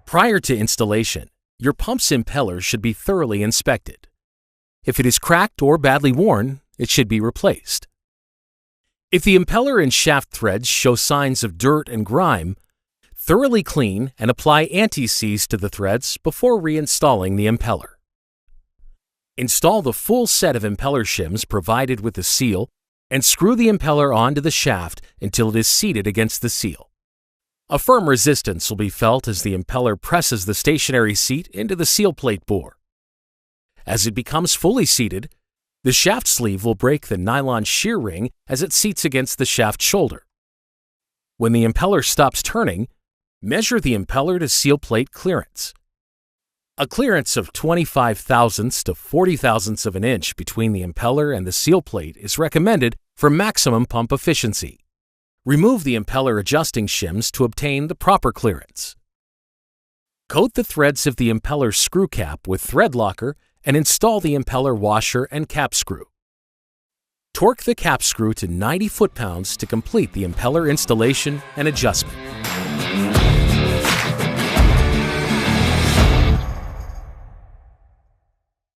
Prior to installation, your pump's impeller should be thoroughly inspected. If it is cracked or badly worn, it should be replaced. If the impeller and shaft threads show signs of dirt and grime, thoroughly clean and apply anti-seize to the threads before reinstalling the impeller. Install the full set of impeller shims provided with the seal and screw the impeller onto the shaft until it is seated against the seal. A firm resistance will be felt as the impeller presses the stationary seat into the seal plate bore. As it becomes fully seated, the shaft sleeve will break the nylon shear ring as it seats against the shaft shoulder. When the impeller stops turning, measure the impeller to seal plate clearance. A clearance of 25 thousandths to 40 thousandths of an inch between the impeller and the seal plate is recommended for maximum pump efficiency. Remove the impeller adjusting shims to obtain the proper clearance. Coat the threads of the impeller screw cap with thread locker and install the impeller washer and cap screw. Torque the cap screw to 90 foot-pounds to complete the impeller installation and adjustment.